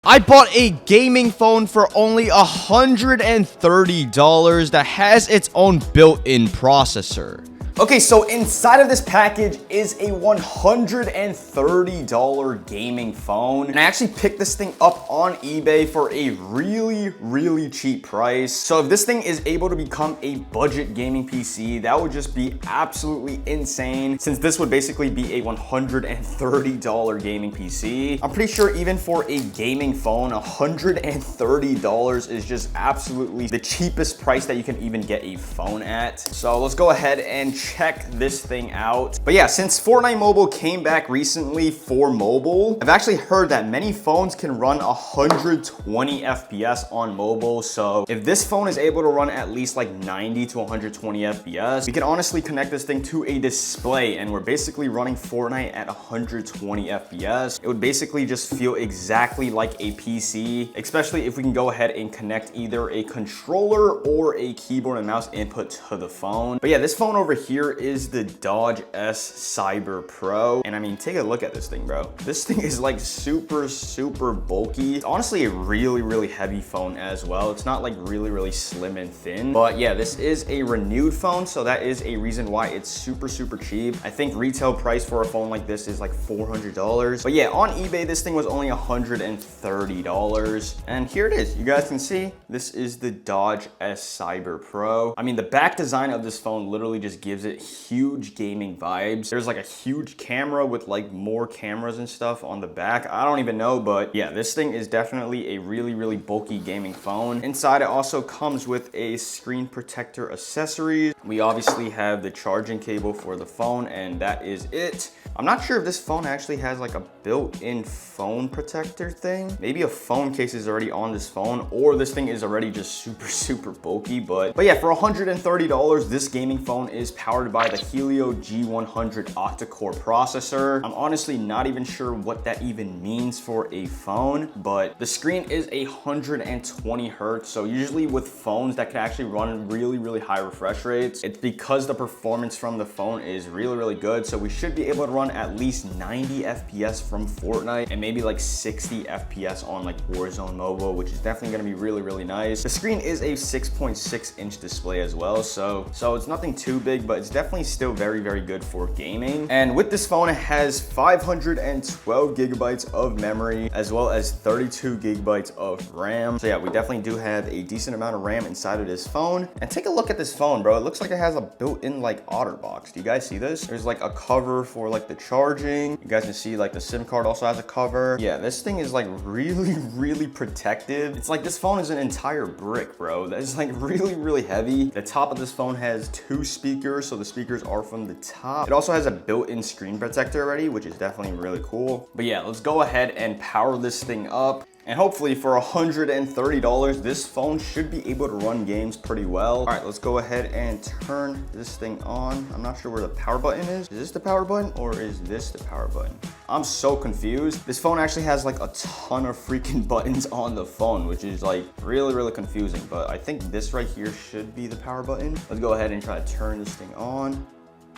I bought a gaming phone for only $130 that has its own built-in processor. Okay, so inside of this package is a $130 gaming phone. And I actually picked this thing up on eBay for a really cheap price. So if this thing is able to become a budget gaming PC, that would just be absolutely insane, since this would basically be a $130 gaming PC. I'm pretty sure even for a gaming phone, $130 is just absolutely the cheapest price that you can even get a phone at. So let's go ahead and check this thing out. But yeah, since Fortnite Mobile came back recently for mobile, I've actually heard that many phones can run 120 FPS on mobile. So if this phone is able to run at least like 90 to 120 FPS, we can honestly connect this thing to a display and we're basically running Fortnite at 120 FPS. It would basically just feel exactly like a PC, especially if we can go ahead and connect either a controller or a keyboard and mouse input to the phone. But yeah, this phone over here is the Dodge S Cyber Pro. And I mean, take a look at this thing, bro. This thing is like super bulky. It's honestly a really heavy phone as well. It's not like really slim and thin. But yeah, this is a renewed phone, so that is a reason why it's super cheap. I think retail price for a phone like this is like $400. But yeah, on eBay, this thing was only $130. And here it is. You guys can see, this is the Dodge S Cyber Pro. I mean, the back design of this phone literally just gives it huge gaming vibes. There's like a huge camera with like more cameras and stuff on the back. I don't even know, but yeah, this thing is definitely a really bulky gaming phone. Inside, it also comes with a screen protector accessories. We obviously have the charging cable for the phone, and that is it. I'm not sure if this phone actually has like a built-in phone protector thing. Maybe a phone case is already on this phone, or this thing is already just super bulky. But yeah, for $130, this gaming phone is powered by the Helio G100 octa-core processor. I'm honestly not even sure what that even means for a phone, but the screen is 120 hertz. So usually with phones that can actually run really high refresh rates, it's because the performance from the phone is really good. So we should be able to run at least 90 FPS from Fortnite and maybe like 60 FPS on like Warzone Mobile, which is definitely gonna be really nice. The screen is a 6.6 inch display as well. So it's nothing too big, but it's definitely still very good for gaming. And with this phone, it has 512 gigabytes of memory as well as 32 gigabytes of RAM. So yeah, we definitely do have a decent amount of RAM inside of this phone. And take a look at this phone, bro. It looks like it has a built-in like OtterBox. Do you guys see this? There's like a cover for like the charging. You guys can see like the SIM card also has a cover. Yeah, this thing is like really protective. It's like this phone is an entire brick, bro. That is like really heavy. The top of this phone has 2 speakers, so the speakers are from the top. It also has a built-in screen protector already, which is definitely really cool. But yeah, let's go ahead and power this thing up. And hopefully for $130, this phone should be able to run games pretty well. All right, let's go ahead and turn this thing on. I'm not sure where the power button is. Is this the power button or is this the power button? I'm so confused. This phone actually has like a ton of freaking buttons on the phone, which is like really confusing. But I think this right here should be the power button. Let's go ahead and try to turn this thing on.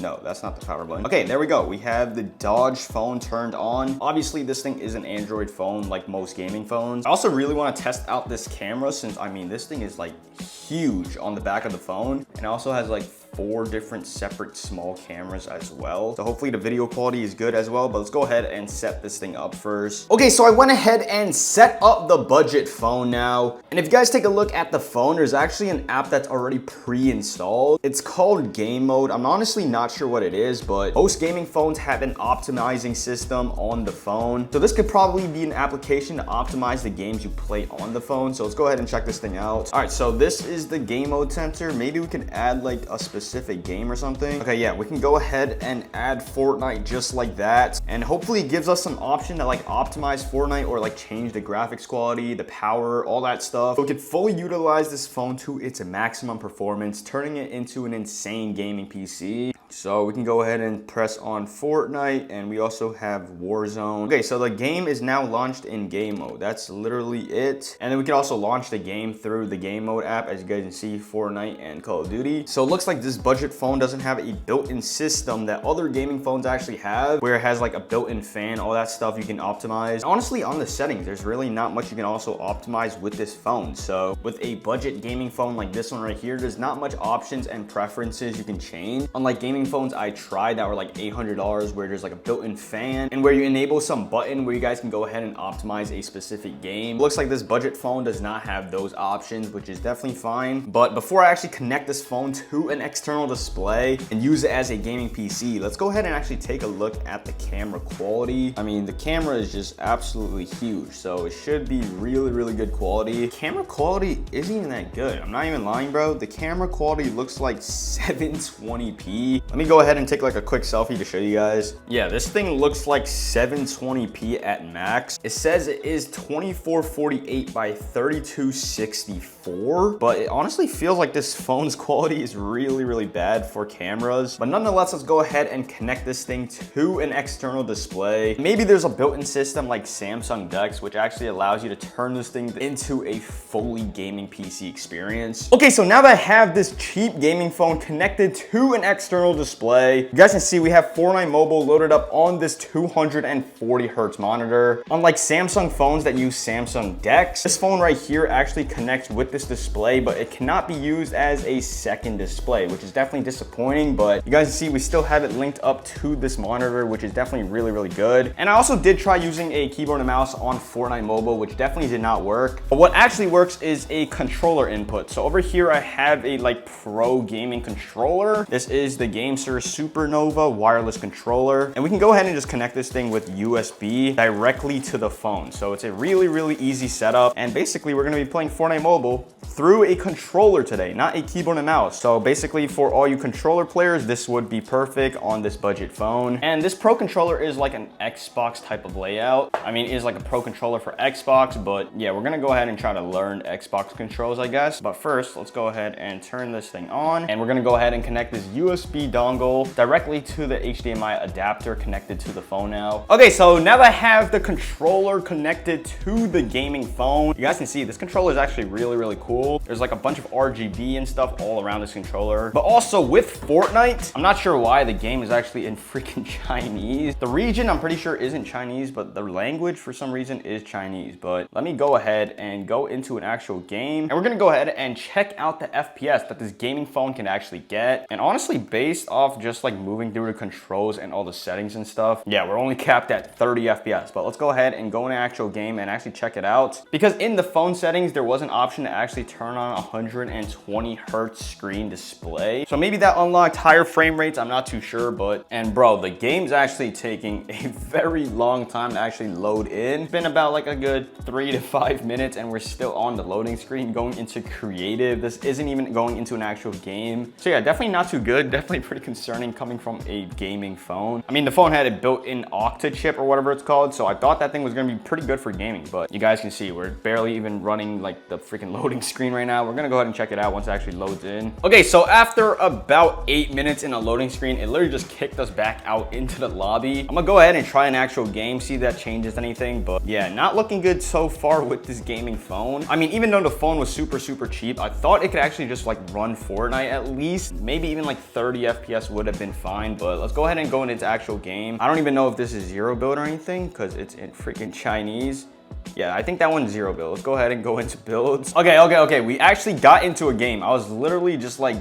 No, that's not the power button. Okay, there we go. We have the Dodge phone turned on. Obviously, this thing is an Android phone like most gaming phones. I also really want to test out this camera since, I mean, this thing is like huge on the back of the phone. And it also has like 4 different separate small cameras as well. So hopefully the video quality is good as well, but let's go ahead and set this thing up first. Okay, so I went ahead and set up the budget phone now. And if you guys take a look at the phone, there's actually an app that's already pre-installed. It's called Game Mode. I'm honestly not sure what it is, but most gaming phones have an optimizing system on the phone. So this could probably be an application to optimize the games you play on the phone. So let's go ahead and check this thing out. All right, so this is the game mode sensor. Maybe we can add like a specific game or something. Okay, yeah, we can go ahead and add Fortnite just like that. And hopefully it gives us some option to like optimize Fortnite or like change the graphics quality, the power, all that stuff. So we could fully utilize this phone to its maximum performance, turning it into an insane gaming PC. So we can go ahead and press on Fortnite, and we also have Warzone. Okay, so the game is now launched in game mode. That's literally it. And then we can also launch the game through the game mode app, as you guys can see, Fortnite and Call of Duty. So it looks like this budget phone doesn't have a built-in system that other gaming phones actually have, where it has like a built-in fan, all that stuff you can optimize. Honestly, on the settings, there's really not much you can also optimize with this phone. So with a budget gaming phone like this one right here, there's not much options and preferences you can change. Unlike gaming phones I tried that were like $800, where there's like a built-in fan and where you enable some button where you guys can go ahead and optimize a specific game. Looks like this budget phone does not have those options, which is definitely fine. But before I actually connect this phone to an external display and use it as a gaming PC, let's go ahead and actually take a look at the camera quality. I mean, the camera is just absolutely huge, so it should be really good quality. Camera quality isn't even that good. I'm not even lying, bro. The camera quality looks like 720p. Let me go ahead and take like a quick selfie to show you guys. Yeah, this thing looks like 720p at max. It says it is 2448 by 3264, but it honestly feels like this phone's quality is really bad for cameras. But nonetheless, let's go ahead and connect this thing to an external display. Maybe there's a built-in system like Samsung Dex, which actually allows you to turn this thing into a fully gaming PC experience. Okay, so now that I have this cheap gaming phone connected to an external display, you guys can see we have Fortnite Mobile loaded up on this 240 hertz monitor. Unlike Samsung phones that use Samsung Dex, this phone right here actually connects with this display, but it cannot be used as a second display, which is definitely disappointing. But you guys can see we still have it linked up to this monitor, which is definitely really good. And I also did try using a keyboard and mouse on Fortnite Mobile, which definitely did not work. But what actually works is a controller input. So over here I have a like pro gaming controller. This is the GameSir Supernova wireless controller, and we can go ahead and just connect this thing with USB directly to the phone. So it's a really easy setup, and basically we're going to be playing Fortnite Mobile through a controller today, not a keyboard and mouse. So basically for all you controller players, this would be perfect on this budget phone. And this Pro controller is like an Xbox type of layout. I mean, it is like a Pro controller for Xbox, but yeah, we're gonna go ahead and try to learn Xbox controls, I guess. But first, let's go ahead and turn this thing on, and we're gonna go ahead and connect this USB dongle directly to the HDMI adapter connected to the phone now. Okay, so now that I have the controller connected to the gaming phone, you guys can see this controller is actually really cool. There's like a bunch of RGB and stuff all around this controller. But also with Fortnite, I'm not sure why the game is actually in freaking Chinese. The region I'm pretty sure isn't Chinese, but the language for some reason is Chinese. But let me go ahead and go into an actual game, and we're gonna go ahead and check out the FPS that this gaming phone can actually get. And honestly, based off just like moving through the controls and all the settings and stuff, yeah, we're only capped at 30 FPS. But let's go ahead and go in an actual game and actually check it out, because in the phone settings there was an option to actually turn on 120 hertz screen display. So maybe that unlocked higher frame rates, I'm not too sure. But, and bro, the game's actually taking a very long time to actually load in. It's been about like a good 3 to 5 minutes, and we're still on the loading screen going into creative. This isn't even going into an actual game. So yeah, definitely not too good. Definitely pretty concerning coming from a gaming phone. I mean, the phone had a built-in Octa chip or whatever it's called, so I thought that thing was gonna be pretty good for gaming. But you guys can see we're barely even running like the freaking loading screen right now. We're gonna go ahead and check it out once it actually loads in. Okay, so after about 8 minutes in a loading screen, it literally just kicked us back out into the lobby. I'm gonna go ahead and try an actual game, see if that changes anything. But yeah, not looking good so far with this gaming phone. I mean, even though the phone was super cheap, I thought it could actually just like run Fortnite at least. Maybe even like 30 FPS would have been fine. But let's go ahead and go into its actual game. I don't even know if this is zero build or anything, because it's in freaking Chinese. Yeah, I think that one's zero build. Let's go ahead and go into builds. Okay. We actually got into a game. I was literally just like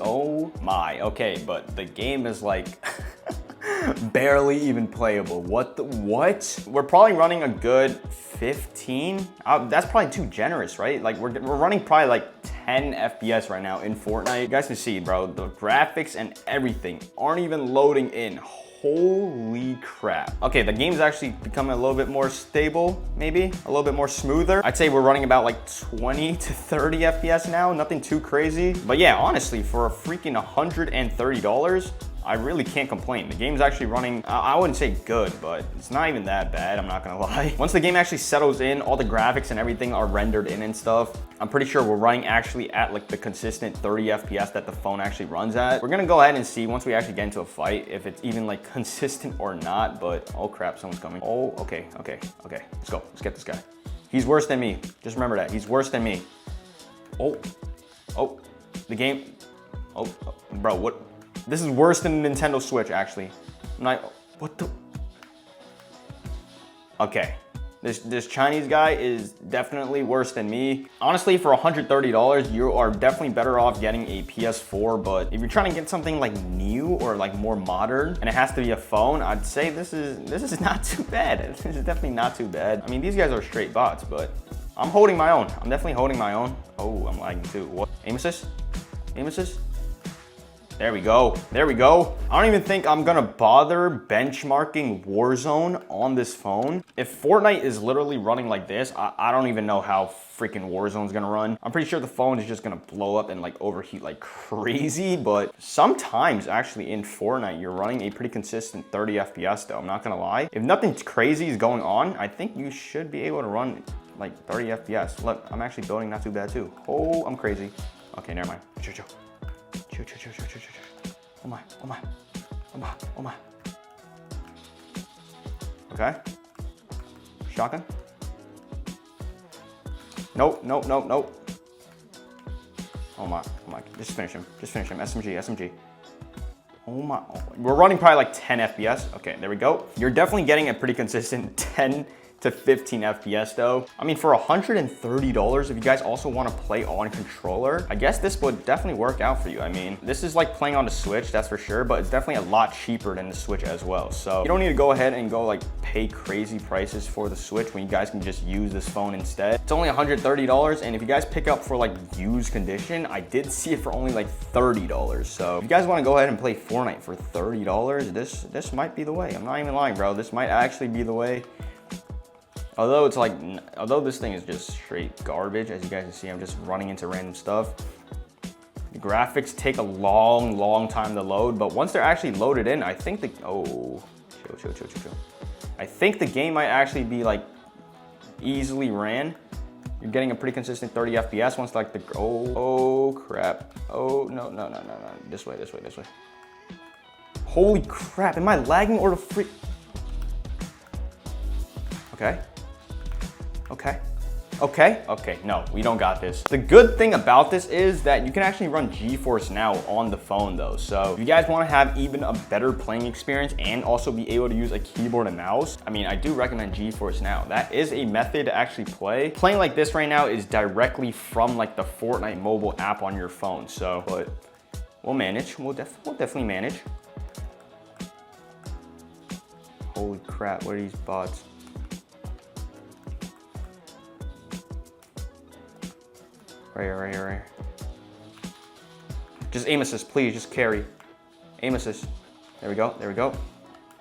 oh my. Okay, but the game is like barely even playable. What? We're probably running a good 15. That's probably too generous, right? Like we're running probably like 10 FPS right now in Fortnite. You guys can see, bro, the graphics and everything aren't even loading in. Holy crap. Okay, the game's actually becoming a little bit more stable, maybe a little bit more smoother. I'd say we're running about like 20 to 30 FPS now, nothing too crazy. But yeah, honestly, for a freaking $130, I really can't complain. The game's actually running, I wouldn't say good, but it's not even that bad, I'm not gonna lie. Once the game actually settles in, all the graphics and everything are rendered in and stuff, I'm pretty sure we're running actually at like the consistent 30 FPS that the phone actually runs at. We're gonna go ahead and see once we actually get into a fight if it's even like consistent or not, but oh crap, someone's coming. Oh, okay, let's go, let's get this guy. He's worse than me, just remember that, he's worse than me. Oh, the game, bro, what? This is worse than the Nintendo Switch, actually. What the? Okay, this Chinese guy is definitely worse than me. Honestly, for $130, you are definitely better off getting a PS4, but if you're trying to get something like new or like more modern, and it has to be a phone, I'd say this is not too bad. This is definitely not too bad. I mean, these guys are straight bots, but I'm holding my own. I'm definitely holding my own. Oh, I'm lagging too. What? Aim assist? Aim assist? There we go. There we go. I don't even think I'm gonna bother benchmarking Warzone on this phone. If Fortnite is literally running like this, I don't even know how freaking Warzone's gonna run. I'm pretty sure the phone is just gonna blow up and like overheat like crazy, but sometimes actually in Fortnite, you're running a pretty consistent 30 FPS though, I'm not gonna lie. If nothing crazy is going on, I think you should be able to run like 30 FPS. Look, I'm actually building not too bad too. Oh, I'm crazy. Okay, never mind. Chill. Oh my. Okay. Shotgun. Nope. Oh my. Just finish him. SMG. Oh my. We're running probably like 10 FPS. Okay, there we go. You're definitely getting a pretty consistent 10 to 15 FPS though. I mean, for $130, if you guys also want to play on controller, I guess this would definitely work out for you. I mean, this is like playing on the Switch, that's for sure, but it's definitely a lot cheaper than the Switch as well. So you don't need to go ahead and go like pay crazy prices for the Switch when you guys can just use this phone instead. It's only $130, and if you guys pick up for like used condition, I did see it for only like $30. So if you guys want to go ahead and play Fortnite for $30, this might be the way. I'm not even lying, bro. This might actually be the way. Although this thing is just straight garbage, as you guys can see, I'm just running into random stuff. The graphics take a long time to load, but once they're actually loaded in, I think chill. I think the game might actually be like easily ran. You're getting a pretty consistent 30 FPS once like oh crap. Oh, no. This way. Holy crap, am I lagging or the freak? Okay, no, we don't got this. The good thing about this is that you can actually run GeForce Now on the phone though. So if you guys want to have even a better playing experience and also be able to use a keyboard and mouse, I mean, I do recommend GeForce Now. That is a method to actually play. Playing like this right now is directly from like the Fortnite mobile app on your phone. So, but we'll manage, we'll definitely manage. Holy crap, what are these bots? Right here. Just aim assist, please, just carry. Aim assist. There we go.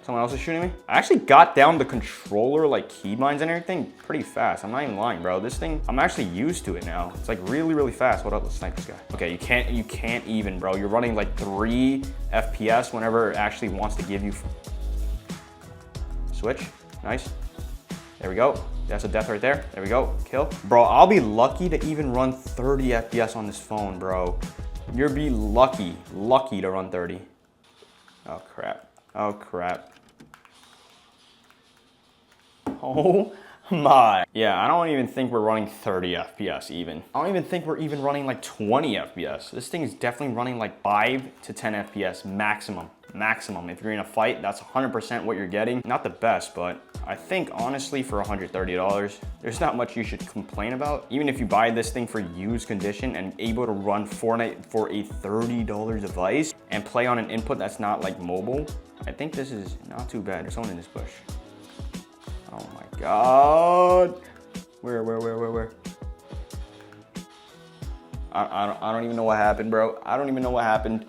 Someone else is shooting me. I actually got down the controller, like keybinds and everything, pretty fast. I'm not even lying, bro. This thing, I'm actually used to it now. It's like really fast. What up, let's snipe this guy. Okay, you can't even, bro. You're running like 3 FPS whenever it actually wants to give you. Switch, nice. There we go. That's a death right there. There we go, kill. Bro, I'll be lucky to even run 30 FPS on this phone, bro. You'll be lucky to run 30. Oh crap. Oh my. Yeah, I don't even think we're running 30 FPS even. I don't even think we're even running like 20 FPS. This thing is definitely running like 5 to 10 FPS maximum. If you're in a fight, that's 100% what you're getting. Not the best, but I think honestly for $130, there's not much you should complain about. Even if you buy this thing for used condition and able to run Fortnite for a $30 device and play on an input that's not like mobile, I think this is not too bad. There's someone in this bush. Oh my God. Where? I don't even know what happened, bro. I don't even know what happened.